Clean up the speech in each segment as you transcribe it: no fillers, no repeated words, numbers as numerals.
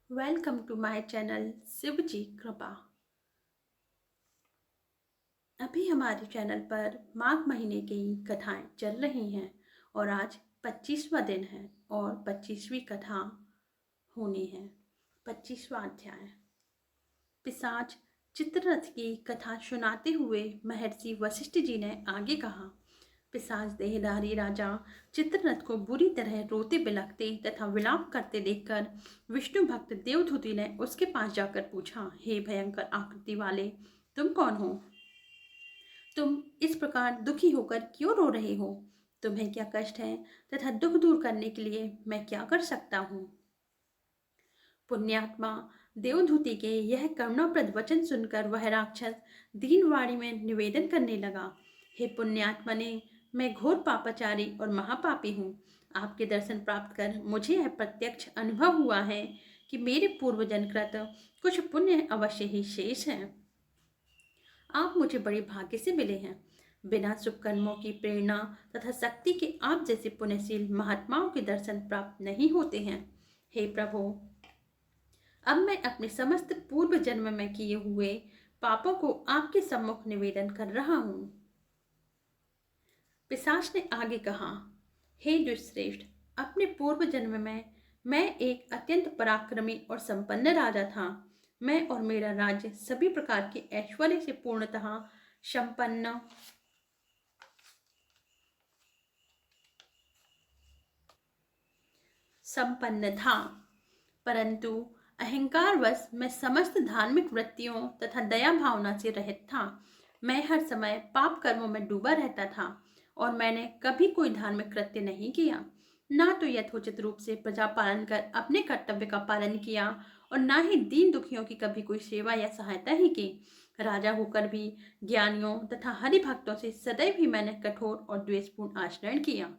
Welcome to my channel Shiv ji Kripa. अभी हमारे channel पर माघ महीने की कथाएं चल रही हैं और आज 25वां दिन है और 25वीं कथा होनी है। 25वां अध्याय। पिशाच चित्ररथ की कथा सुनाते हुए महर्षि वशिष्ठ जी ने आगे कहा। पिशाच देहधारी राजा चित्ररथ को बुरी तरह रोते बिलखते तथा विलाप करते देखकर विष्णु भक्त देवधूति ने उसके पास जाकर पूछा, हे भयंकर आकृति वाले, तुम कौन हो? तुम इस प्रकार दुखी होकर क्यों रो रहे हो? तुम्हें क्या कष्ट है तथा दुख दूर करने के लिए मैं क्या कर सकता हूँ? पुण्यात्मा देवधूति के यह करुणाप्रद वचन सुनकर वह राक्षस दीनवाणी में निवेदन करने लगा। हे पुण्यात्मने, मैं घोर पापाचारी और महापापी हूँ। आपके दर्शन प्राप्त कर मुझे यह प्रत्यक्ष अनुभव हुआ है कि मेरे पूर्व जन्मकृत कुछ पुण्य अवश्य ही शेष है। आप मुझे बड़े भाग्य से मिले हैं। बिना शुभ कर्मों की प्रेरणा तथा शक्ति के आप जैसे पुण्यशील महात्माओं के दर्शन प्राप्त नहीं होते हैं। हे प्रभु, अब मैं अपने समस्त पूर्व जन्म में किए हुए पापों को आपके सम्मुख निवेदन कर रहा हूँ। पिशाच ने आगे कहा, हे दुष्श्रेष्ठ, अपने पूर्व जन्म में मैं एक अत्यंत पराक्रमी और संपन्न राजा था। मैं और मेरा राज्य सभी प्रकार के ऐश्वर्य से पूर्णतः संपन्न संपन्न था, परंतु अहंकारवश मैं समस्त धार्मिक वृत्तियों तथा दया भावना से रहित था। मैं हर समय पाप कर्मों में डूबा रहता था और मैंने कभी कोई धार्मिक कृत्य नहीं किया। ना तो यथोचित रूप से प्रजा पालन कर अपने कर्तव्य का पालन किया और ना ही दीन दुखियों की कभी कोई सेवा या सहायता ही की। राजा होकर भी ज्ञानियों तथा हरि भक्तों से सदैव ही मैंने कठोर और द्वेषपूर्ण आचरण किया।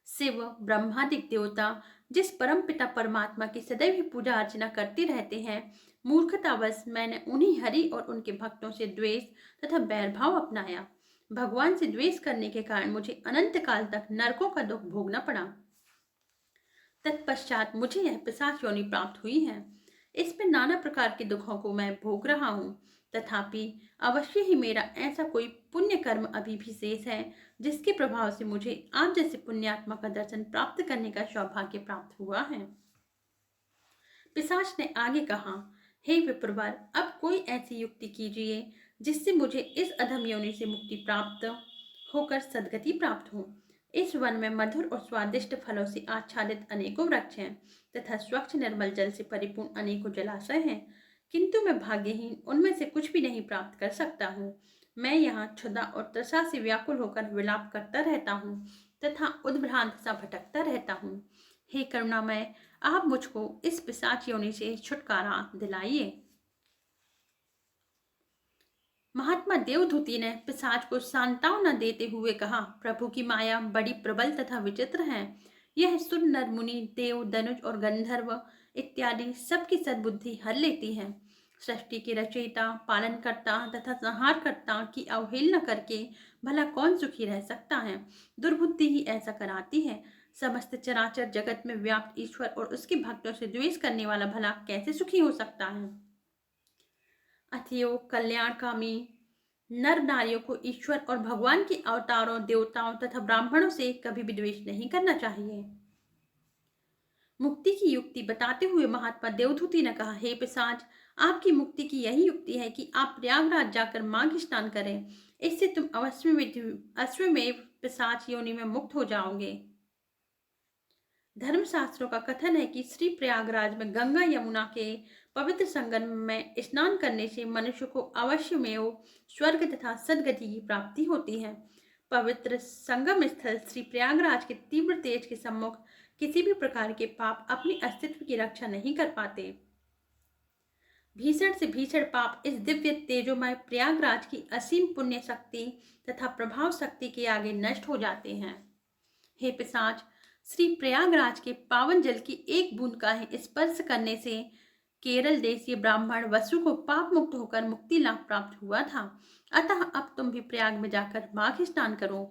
शिव ब्रह्मादिक देवता जिस परम पिता परमात्मा की सदैव ही पूजा अर्चना करते रहते हैं, मूर्खतावश मैंने उन्हीं हरि और उनके भक्तों से द्वेष तथा बैरभाव अपनाया। भगवान से द्वेष करने के कारण मुझे अनंत काल तक नरकों का दुख भोगना पड़ा। तत्पश्चात मुझे यह पिशाच योनि प्राप्त हुई है। इसमें नाना प्रकार के दुखों को मैं भोग रहा हूँ। तथापि अवश्य ही मेरा ऐसा कोई पुण्य कर्म अभी भी शेष है जिसके प्रभाव से मुझे आप जैसे पुण्यात्मा का दर्शन प्राप्त करने का सौभाग्य प्राप्त हुआ है। पिशाच ने आगे कहा, हे विप्रवर, अब कोई ऐसी युक्ति कीजिए जिससे मुझे इस अधम योनि से मुक्ति प्राप्त होकर सदगति प्राप्त हो। इस वन में मधुर और स्वादिष्ट फलों से आच्छादित अनेकों वृक्ष हैं तथा स्वच्छ निर्मल जल से परिपूर्ण अनेकों जलाशय हैं, किंतु मैं भाग्यहीन उनमें से कुछ भी नहीं प्राप्त कर सकता हूँ। मैं यहाँ क्षुधा और तृषा से व्याकुल होकर विलाप करता रहता हूँ तथा उद्भ्रांत सा भटकता रहता हूँ। हे करुणामय, आप मुझको इस पिशाच योनि से छुटकारा दिलाइए। महात्मा देवधूति ने पिशाच को सांत्वना देते हुए कहा, प्रभु की माया बड़ी प्रबल तथा विचित्र है। यह सुर नर मुनि देव दनुज और गंधर्व इत्यादि सबकी सद्बुद्धि हर लेती है। सृष्टि के रचयिता पालनकर्ता तथा संहारकर्ता की अवहेलना करके भला कौन सुखी रह सकता है? दुर्बुद्धि ही ऐसा कराती है। समस्त चराचर जगत में व्याप्त ईश्वर और उसके भक्तों से द्वेष करने वाला भला कैसे सुखी हो सकता है? अतएव कल्याणकामी नर नारियों को ईश्वर और भगवान के अवतारों, देवताओं तथा ब्राह्मणों से कभी भी द्वेष नहीं करना चाहिए। मुक्ति की युक्ति बताते हुए महात्मा देवधूति ने कहा, हे पिशाच, आपकी मुक्ति की यही युक्ति है कि आप प्रयागराज जाकर माघ स्नान करें। इससे तुम अश्वमेव पिशाच योनि में मुक्त हो जाओगे। धर्मशास्त्रों का कथन है कि श्री प्रयागराज में गंगा यमुना के पवित्र संगम में स्नान करने से मनुष्य को अवश्य में स्वर्ग तथा सदगति की प्राप्ति होती है। पवित्र संगम स्थल श्री प्रयागराज के तीव्र तेज के सम्मुख किसी भी प्रकार के पाप अपने अस्तित्व की रक्षा नहीं कर पाते। भीषण से भीषण पाप इस दिव्य तेजोमय प्रयागराज की असीम पुण्य शक्ति तथा प्रभाव शक्ति के आगे नष्ट हो जाते हैं। हे पिशाच, श्री प्रयागराज के पावन जल की एक बूंद का ही स्पर्श करने से केरल देशीय ब्राह्मण वसु को पाप मुक्त होकर मुक्ति लाभ प्राप्त हुआ था। अतः अब तुम भी प्रयाग में जाकर माघ स्नान करो।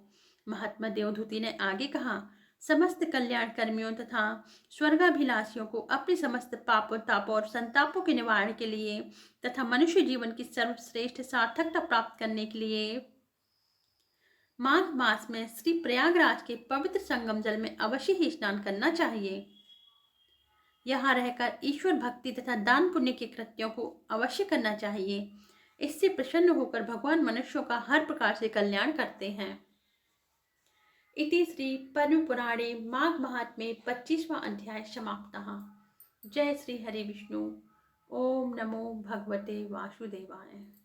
महात्मा देवधूति ने आगे कहा, समस्त कल्याण कर्मियों तथा स्वर्गाभिलाषियों को अपने समस्त पापों तापों और संतापों के निवारण के लिए तथा मनुष्य जीवन की सर्वश्रेष्ठ सार्थकता प्राप्त करने के लिए माघ मास में श्री प्रयागराज के पवित्र संगम जल में अवश्य ही स्नान करना चाहिए। यहाँ रहकर ईश्वर भक्ति तथा दान पुण्य के कृत्यों को अवश्य करना चाहिए। इससे प्रसन्न होकर भगवान मनुष्यों का हर प्रकार से कल्याण करते हैं। इति श्री पद्म पुराणे माघ महात्म्ये 25वां अध्याय समाप्तः। जय श्री हरि विष्णु। ओम नमो भगवते वासुदेवाय।